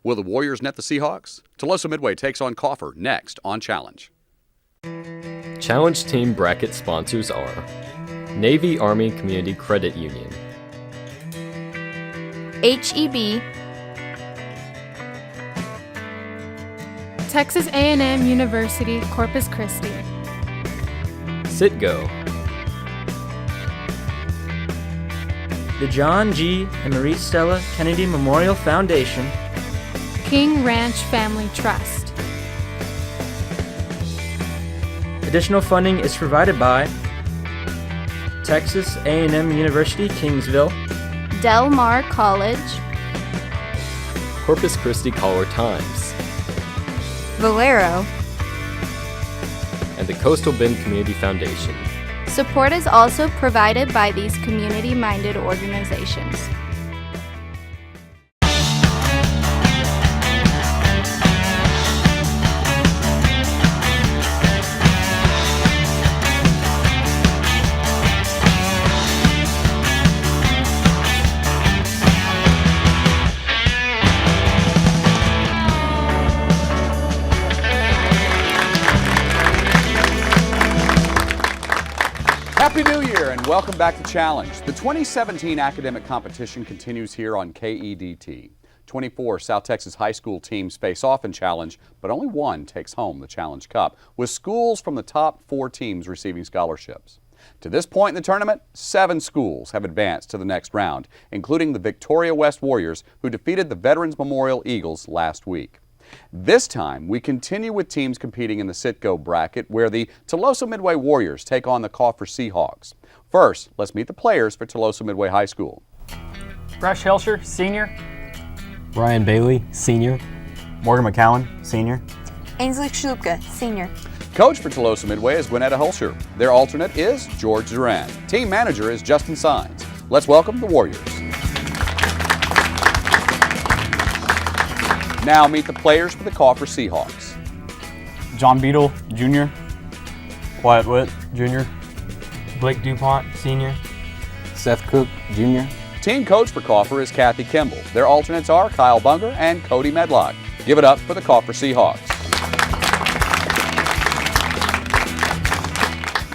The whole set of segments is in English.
Will the Warriors net the Seahawks? Tuloso Midway takes on Kaufer next on Challenge. Challenge Team bracket sponsors are Navy Army Community Credit Union, HEB, Texas A&M University, Corpus Christi, Citgo, the John G. and Marie Stella Kennedy Memorial Foundation, King Ranch Family Trust. Additional funding is provided by Texas A&M University, Kingsville, Del Mar College, Corpus Christi Caller.com, Valero. and the Coastal Bend Community Foundation. Support is also provided by these community-minded organizations. Happy New Year and welcome back to Challenge. The 2017 academic competition continues here on KEDT. 24 South Texas high school teams face off in Challenge, but only one takes home the Challenge Cup, with schools from the top 4 teams receiving scholarships. To this point in the tournament, 7 schools have advanced to the next round, including the Victoria West Warriors, who defeated the Veterans Memorial Eagles last week. This time, we continue with teams competing in the Citgo bracket, where the Tuloso Midway Warriors take on the Kaufer Seahawks. First, let's meet the players for Tuloso Midway High School. Rush Helsher, senior. Ryan Bailey, senior. Morgan McCowan, senior. Ainsley Shlupka, senior. Coach for Tuloso Midway is Gwinnetta Hulsher. Their alternate is George Duran. Team manager is Justin Sines. Let's welcome the Warriors. Now meet the players for the Kaufer Seahawks. John Beadle, junior. Wyatt Witt, junior. Blake DuPont, senior. Seth Cook, junior. Team coach for Kaufer is Kathy Kimball. Their alternates are Kyle Bunger and Cody Medlock. Give it up for the Kaufer Seahawks.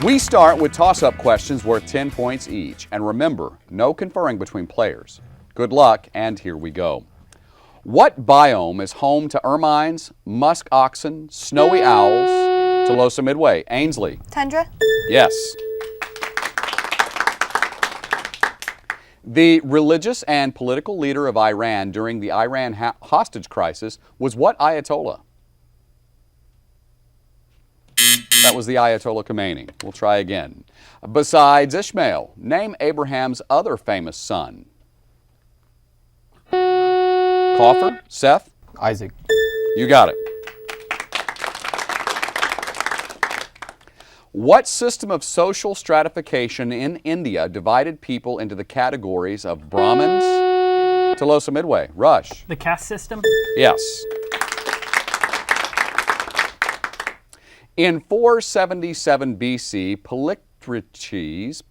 We start with toss-up questions worth 10 points each. And remember, no conferring between players. Good luck, and here we go. What biome is home to ermines, musk oxen, snowy owls? Tuloso Midway. Ainsley. Tundra. Yes. The religious and political leader of Iran during the Iran hostage crisis was what Ayatollah? That was the Ayatollah Khomeini. We'll try again. Besides Ishmael, name Abraham's other famous son. Kaufer? Seth? Isaac. You got it. What system of social stratification in India divided people into the categories of Brahmins? Tuloso Midway. Rush. The caste system. Yes. In 477 BC, Polycrates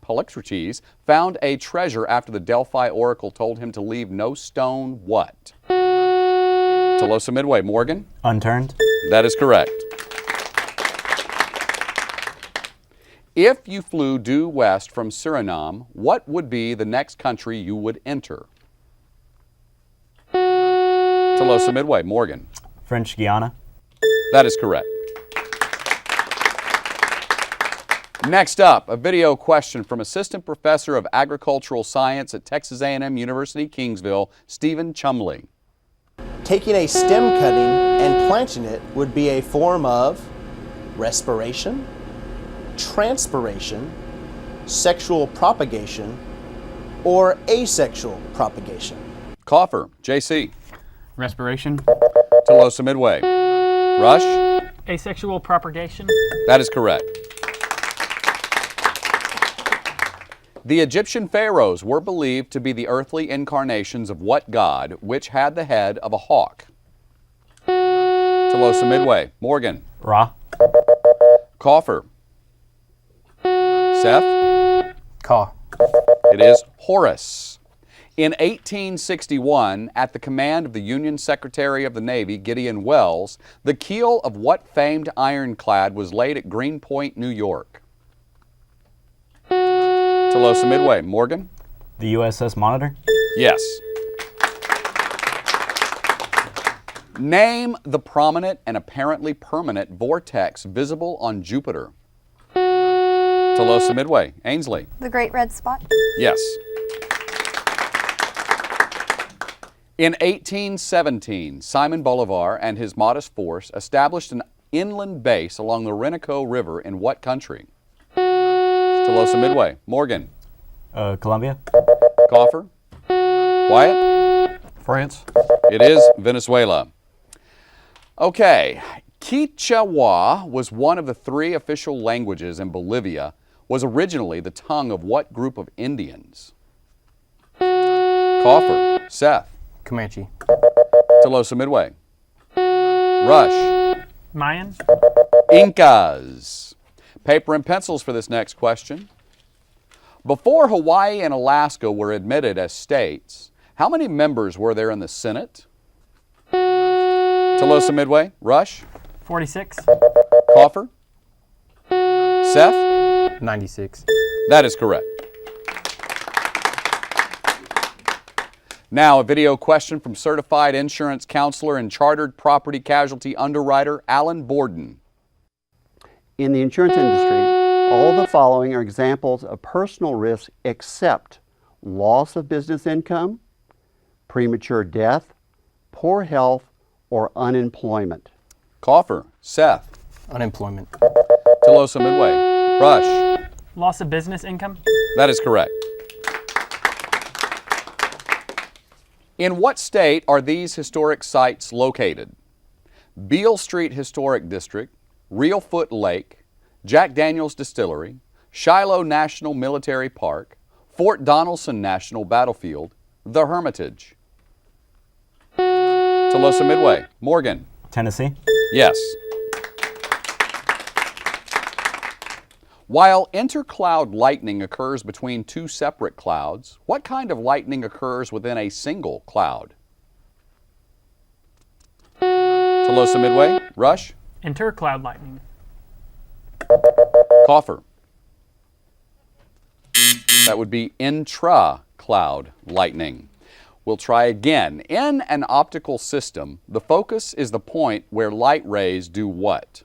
found a treasure after the Delphi oracle told him to leave no stone what? Tuloso Midway. Morgan? Unturned. That is correct. If you flew due west from Suriname, what would be the next country you would enter? Tuloso Midway. Morgan? French Guiana. That is correct. Next up, a video question from Assistant Professor of Agricultural Science at Texas A&M University, Kingsville, Stephen Chumley. Taking a stem cutting and planting it would be a form of respiration, transpiration, sexual propagation, or asexual propagation. Kaufer, JC. Respiration. Tuloso Midway. Rush? Asexual propagation. That is correct. The Egyptian pharaohs were believed to be the earthly incarnations of what god, which had the head of a hawk? Tuloso Midway. Morgan. Ra. Kaufer. Seth? Ka. It is Horus. In 1861, at the command of the Union Secretary of the Navy, Gideon Wells, the keel of what famed ironclad was laid at Greenpoint, New York? Tuloso Midway. Morgan? The USS Monitor. Yes. Name the prominent and apparently permanent vortex visible on Jupiter. Tuloso Midway. Ainsley? The Great Red Spot. Yes. In 1817, Simon Bolivar and his modest force established an inland base along the Renico River in what country? Tuloso Midway. Morgan? Colombia. Kaufer? Wyatt? France. It is Venezuela. Okay. Quechua was one of the 3 official languages in Bolivia, was originally the tongue of what group of Indians? Kaufer? Seth? Comanche. Tuloso Midway. Rush? Mayan. Incas. Paper and pencils for this next question. Before Hawaii and Alaska were admitted as states, how many members were there in the Senate? Tuloso Midway. Rush? 46. Kaufer? Seth? 96. That is correct. Now, a video question from certified insurance counselor and chartered property casualty underwriter Alan Borden. In the insurance industry, all the following are examples of personal risk except loss of business income, premature death, poor health, or unemployment. Kaufer? Seth? Unemployment. Tuloso Midway. Rush? Loss of business income. That is correct. In what state are these historic sites located? Beale Street Historic District, Reelfoot Lake, Jack Daniels Distillery, Shiloh National Military Park, Fort Donelson National Battlefield, The Hermitage. Tuloso Midway. Morgan? Tennessee. Yes. While intercloud lightning occurs between 2 separate clouds, what kind of lightning occurs within a single cloud? Tuloso Midway. Rush? Intercloud lightning. Kaufer? That would be intra-cloud lightning. We'll try again. In an optical system, the focus is the point where light rays do what?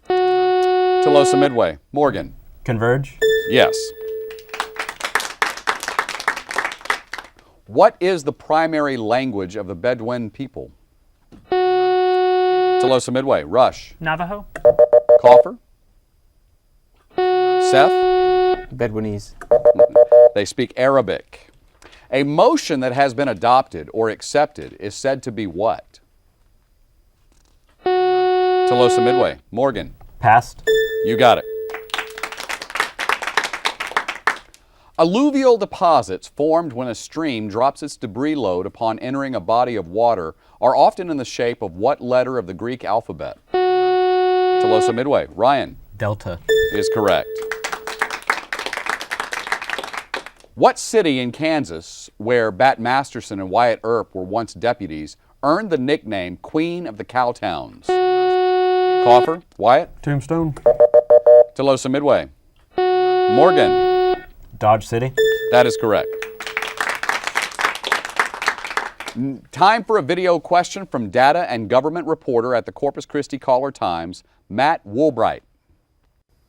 Tuloso Midway. Morgan? Converge. Yes. What is the primary language of the Bedouin people? Tuloso Midway. Rush? Navajo. Kaufer? Seth? Bedouinese. They speak Arabic. A motion that has been adopted or accepted is said to be what? Tuloso Midway. Morgan? Passed. You got it. Alluvial deposits formed when a stream drops its debris load upon entering a body of water are often in the shape of what letter of the Greek alphabet? Tuloso Midway. Ryan? Delta. Is correct. What city in Kansas, where Bat Masterson and Wyatt Earp were once deputies, earned the nickname Queen of the Cowtowns? Kaufer? Wyatt? Tombstone. Tuloso Midway. Morgan? Dodge City. That is correct. Time for a video question from data and government reporter at the Corpus Christi Caller-Times, Matt Woolbright.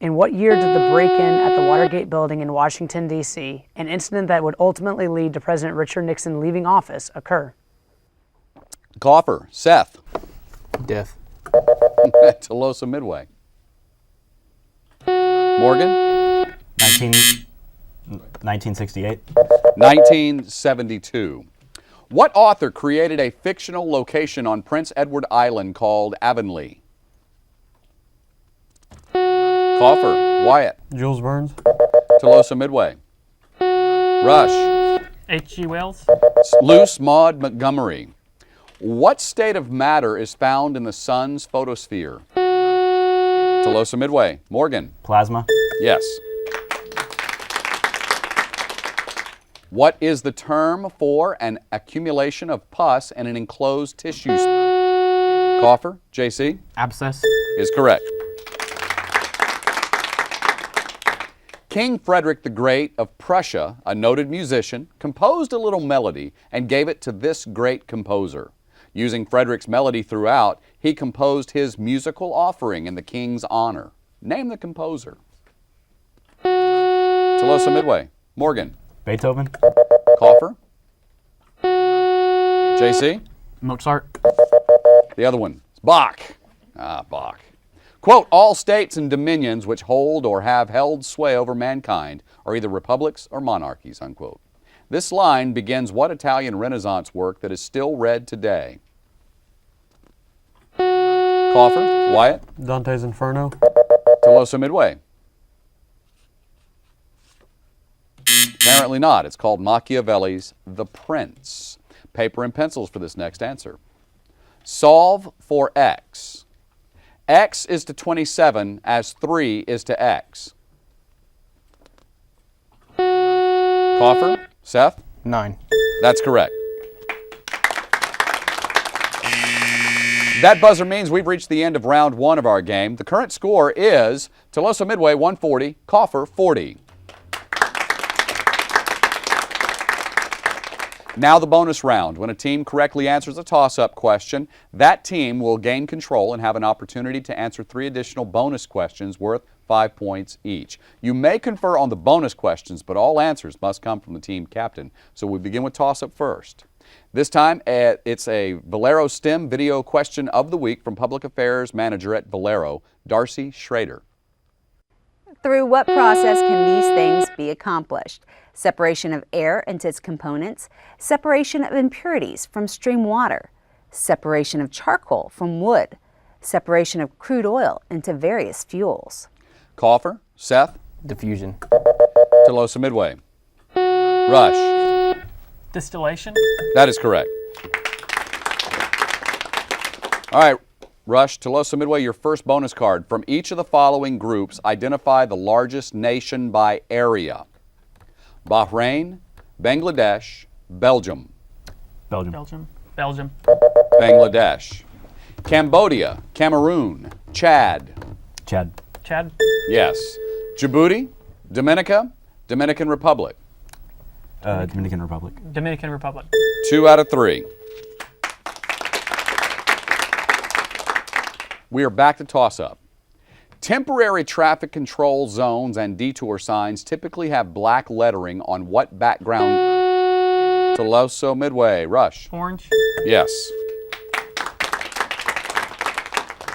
In what year did the break-in at the Watergate building in Washington, D.C., an incident that would ultimately lead to President Richard Nixon leaving office, occur? Kaufer? Seth? Death. Tuloso Midway. Morgan? 1968. 1972. What author created a fictional location on Prince Edward Island called Avonlea? Kaufer? Wyatt? Jules Verne's. Tuloso Midway. Rush? H.G. Wells. Luce Maud Montgomery. What state of matter is found in the sun's photosphere? Tuloso Midway. Morgan? Plasma. Yes. What is the term for an accumulation of pus in an enclosed tissue? Kaufer, JC? Abscess. Is correct. King Frederick the Great of Prussia, a noted musician, composed a little melody and gave it to this great composer. Using Frederick's melody throughout, he composed his musical offering in the king's honor. Name the composer. Tuloso Midway. Morgan. Beethoven. Kaufer. JC. Mozart. The other one is Bach. Bach. Quote, all states and dominions which hold or have held sway over mankind are either republics or monarchies, unquote. This line begins what Italian Renaissance work that is still read today? Kaufer, Wyatt. Dante's Inferno. Tuloso Midway. Apparently not. It's called Machiavelli's The Prince. Paper and pencils for this next answer. Solve for x. X is to 27 as 3 is to x. Kaufer, Seth? 9. That's correct. That buzzer means we've reached the end of round 1 of our game. The current score is Tuloso Midway 140, Kaufer 40. Now the bonus round. When a team correctly answers a toss-up question, that team will gain control and have an opportunity to answer 3 additional bonus questions worth 5 points each. You may confer on the bonus questions, but all answers must come from the team captain. So we begin with toss-up first. This time, it's a Valero STEM video question of the week from Public Affairs Manager at Valero, Darcy Schrader. Through what process can these things be accomplished? Separation of air into its components, separation of impurities from stream water, separation of charcoal from wood, separation of crude oil into various fuels. Kaufer, Seth? Diffusion. Tuloso Midway. Rush. Distillation. That is correct. All right, Rush, Tuloso Midway, your first bonus card. From each of the following groups, identify the largest nation by area. Bahrain, Bangladesh, Belgium. Belgium. Bangladesh. Cambodia, Cameroon, Chad. Chad. Yes. Djibouti, Dominica, Dominican Republic. Dominican Republic. 2 out of 3. We are back to toss-up. Temporary traffic control zones and detour signs typically have black lettering on what background? Tuloso Midway. Rush. Orange. Yes.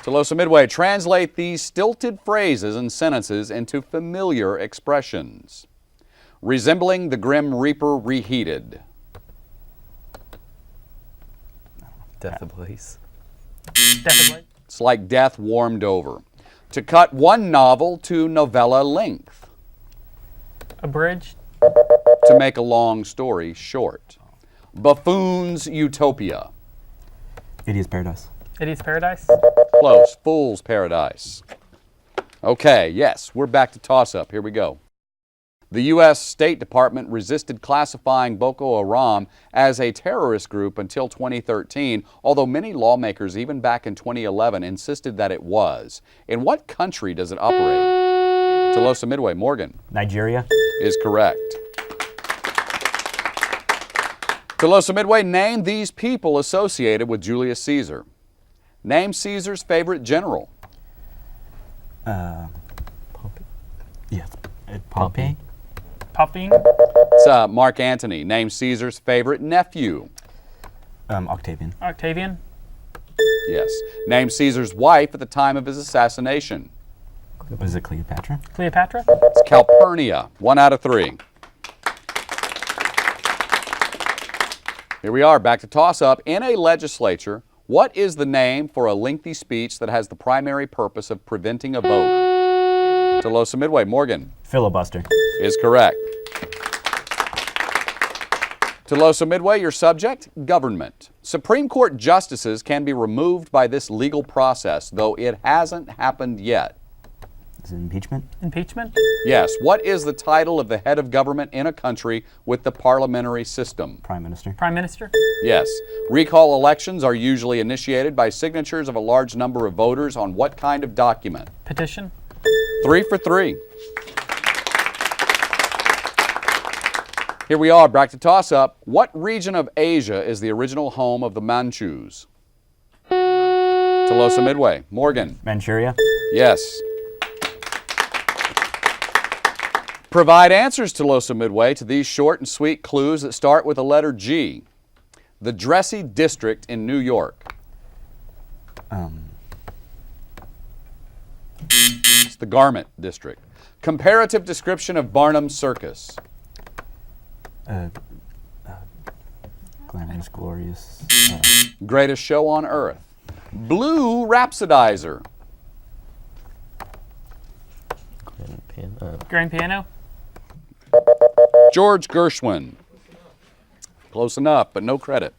Tuloso Midway. Translate these stilted phrases and sentences into familiar expressions. Resembling the Grim Reaper reheated. Death ablaze. It's like death warmed over. To cut one novel to novella length. Abridged. To make a long story short. Buffoon's utopia. Idiot's paradise. Close. Fool's paradise. Okay, yes, we're back to toss-up. Here we go. The U.S. State Department resisted classifying Boko Haram as a terrorist group until 2013, although many lawmakers, even back in 2011, insisted that it was. In what country does it operate? Tuloso Midway. Morgan. Nigeria. Is correct. Tuloso Midway, name these people associated with Julius Caesar. Name Caesar's favorite general. Pompey. It's Mark Antony. Name Caesar's favorite nephew. Octavian. Yes. Name Caesar's wife at the time of his assassination. Was it Cleopatra? It's Calpurnia. 1 out of 3. Here we are, back to toss-up. In a legislature, what is the name for a lengthy speech that has the primary purpose of preventing a vote? Tuloso Midway. Morgan. Filibuster. Is correct. Tuloso Midway, your subject, government. Supreme Court justices can be removed by this legal process, though it hasn't happened yet. Is it impeachment? Impeachment? Yes. What is the title of the head of government in a country with the parliamentary system? Prime Minister. Prime Minister? Yes. Recall elections are usually initiated by signatures of a large number of voters on what kind of document? Petition? 3 for 3. Here we are, back to toss-up. What region of Asia is the original home of the Manchus? Tuloso Midway. Morgan. Manchuria. Yes. Provide answers, Tuloso Midway, to these short and sweet clues that start with the letter G. The Dressy District in New York. It's the Garment District. Comparative description of Barnum's Circus. Glamorous, glorious. Greatest show on earth. Blue Rhapsodizer. Grand piano? George Gershwin. Close enough, but no credit.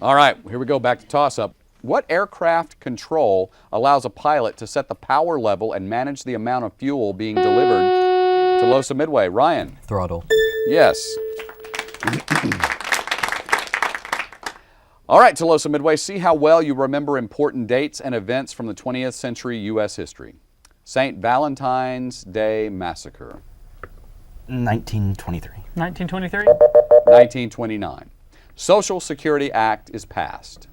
All right, here we go, back to toss-up. What aircraft control allows a pilot to set the power level and manage the amount of fuel being delivered to Tuloso Midway? Ryan. Throttle. Yes. All right, Tuloso Midway, see how well you remember important dates and events from the 20th century U.S. history. St. Valentine's Day Massacre. 1923. 1923? 1929. Social Security Act is passed.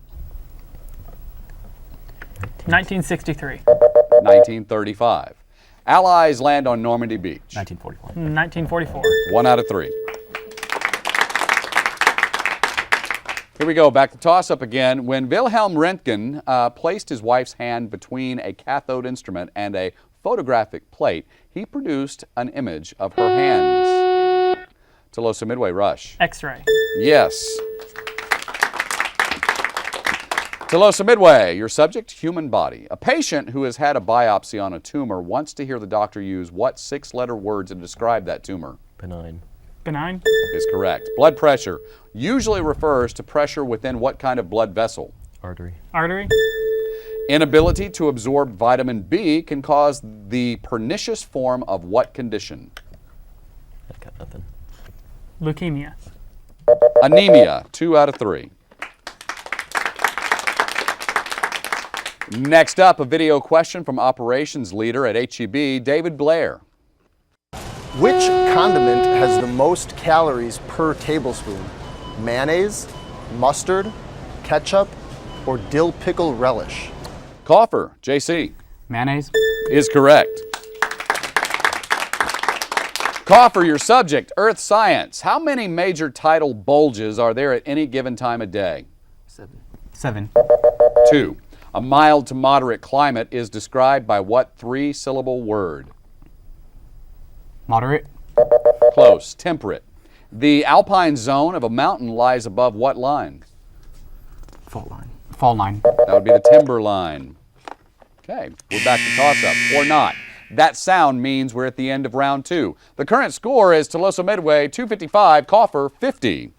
1963. 1935. Allies land on Normandy Beach. 1944. 1944. 1 out of 3. Here we go, back to toss-up again. When Wilhelm Röntgen placed his wife's hand between a cathode instrument and a photographic plate, he produced an image of her hands. Tuloso Midway, Rush. X-ray. Yes. Tuloso Midway, your subject, human body. A patient who has had a biopsy on a tumor wants to hear the doctor use what 6-letter word to describe that tumor? Benign. Benign? Is correct. Blood pressure usually refers to pressure within what kind of blood vessel? Artery. Artery? Inability to absorb vitamin B can cause the pernicious form of what condition? I got nothing. Leukemia. Anemia. 2 out of 3. Next up, a video question from operations leader at HEB, David Blair. Which condiment has the most calories per tablespoon? Mayonnaise, mustard, ketchup, or dill pickle relish? Kaufer, JC. Mayonnaise. Is correct. Kaufer, your subject, earth science. How many major tidal bulges are there at any given time of day? 7. 2. A mild to moderate climate is described by what 3-syllable word? Moderate. Close. Temperate. The alpine zone of a mountain lies above what line? Fault line. Fall line. That would be the timber line. Okay, we're back to toss-up, or not. That sound means we're at the end of round 2. The current score is Tuloso Midway 255, Kaufer 50.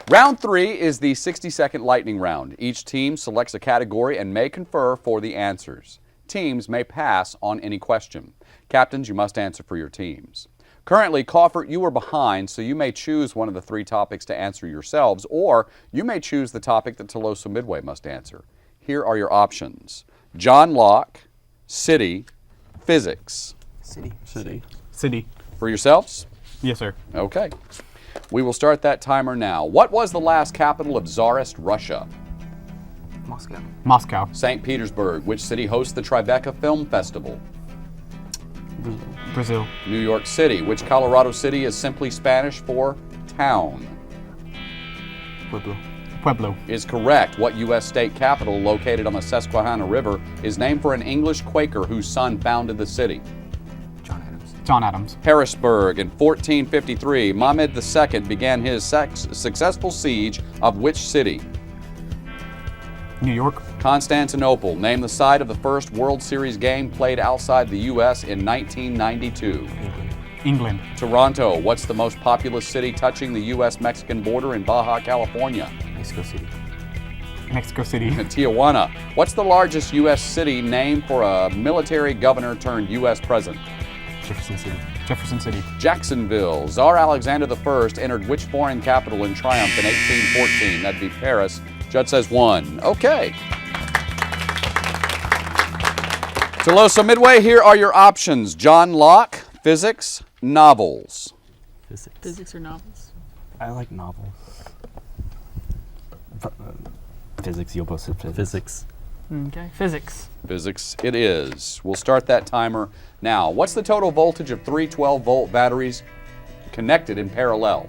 Round 3 is the 60-second lightning round. Each team selects a category and may confer for the answers. Teams may pass on any question. Captains, you must answer for your teams. Currently, Kaufer, you are behind, so you may choose one of the 3 topics to answer yourselves, or you may choose the topic that Tuloso Midway must answer. Here are your options. John Locke, city, physics. City. City. For yourselves? Yes, sir. Okay. We will start that timer now. What was the last capital of Tsarist Russia? Moscow. Moscow. St. Petersburg. Which city hosts the Tribeca Film Festival? Brazil. New York City. Which Colorado city is simply Spanish for town? Pueblo. Is correct. What U.S. state capital located on the Susquehanna River is named for an English Quaker whose son founded the city? John Adams. Harrisburg. In 1453, Mehmed II began his successful siege of which city? New York. Constantinople. Name the site of the first World Series game played outside the U.S. in 1992. England. Toronto. What's the most populous city touching the U.S.-Mexican border in Baja California? Mexico City. Mexico City. Tijuana. What's the largest U.S. city named for a military governor turned U.S. president? Jefferson City. Jefferson City. Jacksonville. Czar Alexander I entered which foreign capital in triumph in 1814? That'd be Paris. Judd says 1. Okay. Tuloso Midway, here are your options. John Locke, physics, novels. Physics. Physics or novels? I like novels. Physics, you both said physics. Physics. Okay, physics. Physics it is. We'll start that timer now. What's the total voltage of 3 12-volt batteries connected in parallel?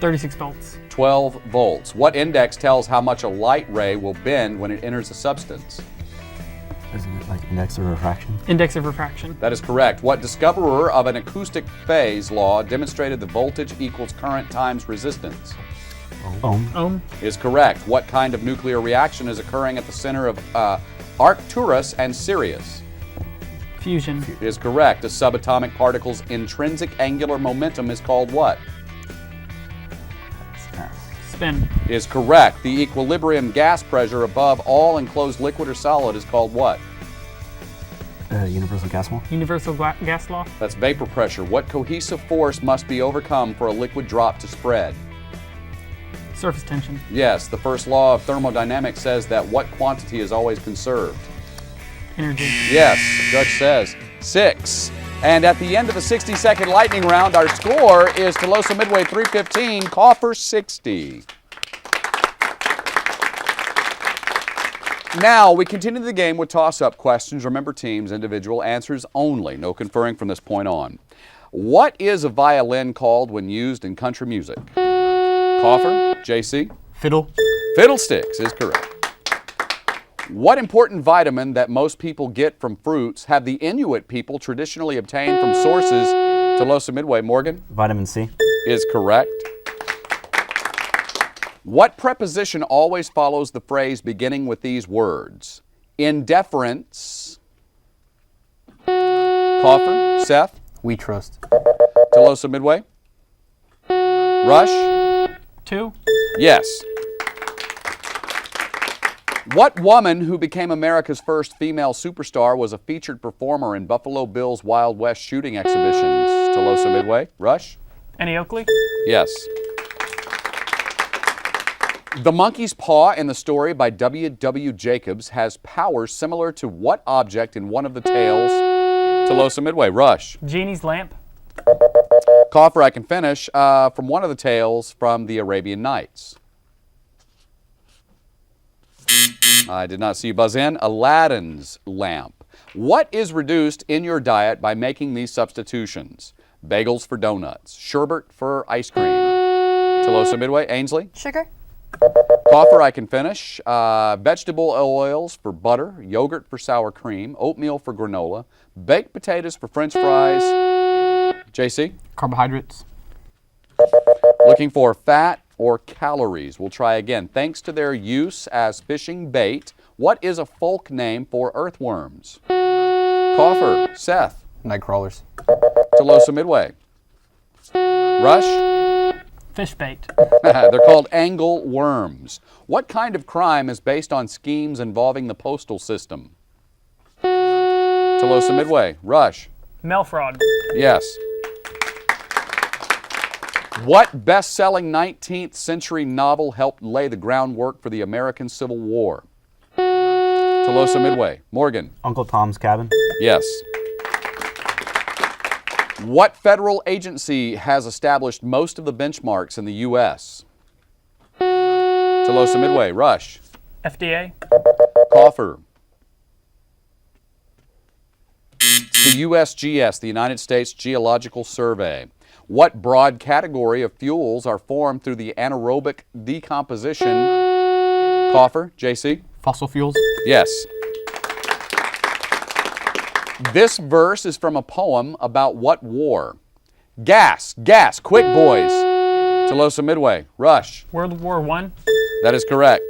36 volts. 12 volts. What index tells how much a light ray will bend when it enters a substance? Isn't it like index of refraction? Index of refraction. That is correct. What discoverer of an acoustic phase law demonstrated the voltage equals current times resistance? Ohm. Is correct. What kind of nuclear reaction is occurring at the center of Arcturus and Sirius? Fusion. Is correct. A subatomic particle's intrinsic angular momentum is called what? Spin. Is correct. The equilibrium gas pressure above all enclosed liquid or solid is called what? Universal gas law. Universal gas law. That's vapor pressure. What cohesive force must be overcome for a liquid drop to spread? Surface tension. Yes, the first law of thermodynamics says that what quantity is always conserved? Energy. Yes, Judge says 6. And at the end of the 60-second lightning round, our score is Tuloso Midway 315, Kaufer 60. Now, we continue the game with toss-up questions. Remember, teams, individual answers only. No conferring from this point on. What is a violin called when used in country music? Kaufer, JC? Fiddle. Fiddlesticks is correct. What important vitamin that most people get from fruits have the Inuit people traditionally obtained from sources? Tuloso Midway, Morgan? Vitamin C. Is correct. What preposition always follows the phrase beginning with these words? In deference. Kaufer, Seth? We trust. Tuloso Midway? Rush? 2. Yes. What woman who became America's first female superstar was a featured performer in Buffalo Bill's Wild West shooting exhibitions? Tuloso Midway? Rush? Annie Oakley? Yes. The monkey's paw in the story by W. Jacobs has powers similar to what object in one of the tales? Tuloso Midway? Rush? Genie's lamp? Kaufer, I can finish. From one of the tales from the Arabian Nights. I did not see you buzz in. Aladdin's lamp. What is reduced in your diet by making these substitutions? Bagels for donuts. Sherbet for ice cream. Tuloso Midway. Ainsley? Sugar. Kaufer, I can finish. Vegetable oils for butter. Yogurt for sour cream. Oatmeal for granola. Baked potatoes for French fries. JC? Carbohydrates. Looking for fat or calories. We'll try again. Thanks to their use as fishing bait, what is a folk name for earthworms? Kaufer, Seth? Night crawlers. Tuloso Midway. Rush? Fish bait. They're called angle worms. What kind of crime is based on schemes involving the postal system? Tuloso Midway. Rush? Mail fraud. Yes. What best-selling 19th century novel helped lay the groundwork for the American Civil War? Tuloso Midway. Morgan? Uncle Tom's Cabin. Yes. What federal agency has established most of the benchmarks in the U.S.? Tuloso Midway. Rush? FDA. Kaufer? The USGS, the United States Geological Survey. What broad category of fuels are formed through the anaerobic decomposition? Kaufer, JC? Fossil fuels. Yes. This verse is from a poem about what war? Gas, gas, quick boys. Tuloso Midway. Rush? World War I. That is correct.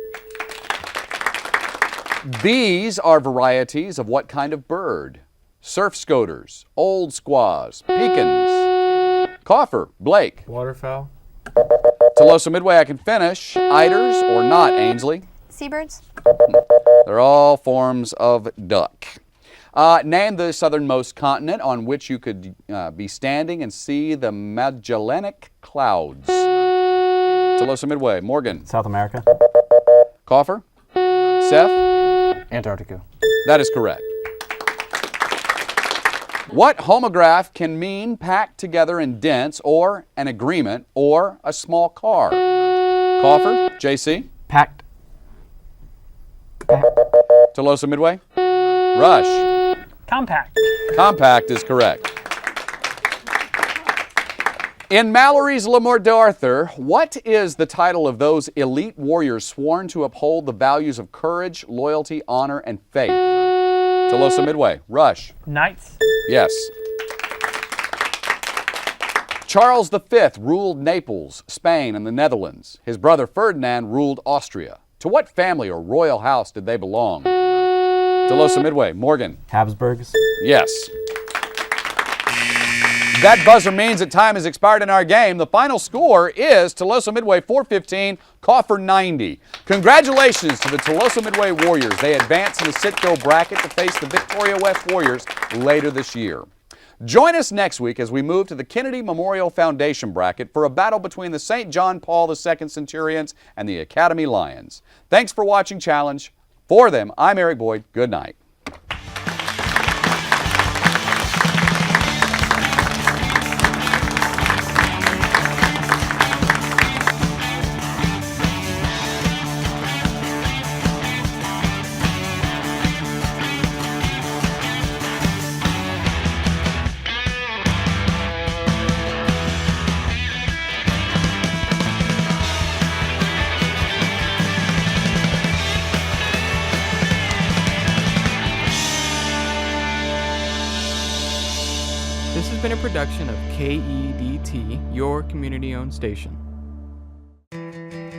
These are varieties of what kind of bird? Surf scoters, old squaws, pecans. Kaufer, Blake. Waterfowl. Tuloso Midway, I can finish. Eiders or not, Ainsley? Seabirds. They're all forms of duck. Name the southernmost continent on which you could be standing and see the Magellanic Clouds. Tuloso Midway. Morgan. South America. Kaufer. Seth. Antarctica. That is correct. What homograph can mean packed together in dense, or an agreement, or a small car? Kaufer. JC. Packed. Tuloso Midway. Rush. Compact. Compact is correct. In Mallory's Le Morte d'Arthur, what is the title of those elite warriors sworn to uphold the values of courage, loyalty, honor, and faith? Tuloso Midway. Rush. Knights. Yes. Charles V ruled Naples, Spain, and the Netherlands. His brother Ferdinand ruled Austria. To what family or royal house did they belong? Tuloso Midway. Morgan. Habsburgs. Yes. That buzzer means that time has expired in our game. The final score is Tuloso Midway 415, Kaufer 90. Congratulations to the Tuloso Midway Warriors. They advance in the sit-go bracket to face the Victoria West Warriors later this year. Join us next week as we move to the Kennedy Memorial Foundation bracket for a battle between the St. John Paul II Centurions and the Academy Lions. Thanks for watching Challenge. For them, I'm Eric Boyd. Good night. This has been a production of KEDT, your community-owned station.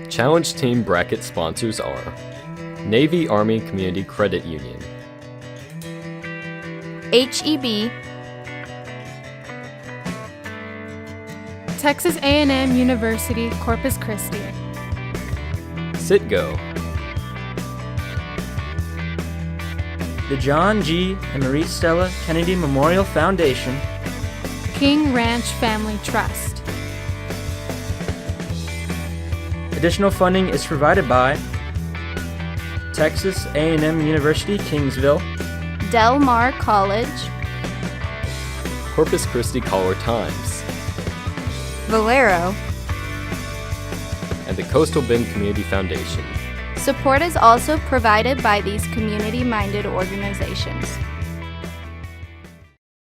Challenge Team bracket sponsors are Navy Army Community Credit Union, HEB, Texas A&M University, Corpus Christi. Sit-Go, The John G. and Marie Stella Kennedy Memorial Foundation, King Ranch Family Trust. Additional funding is provided by Texas A&M University, Kingsville, Del Mar College, Corpus Christi Caller-Times, Valero. and the Coastal Bend Community Foundation. Support is also provided by these community-minded organizations.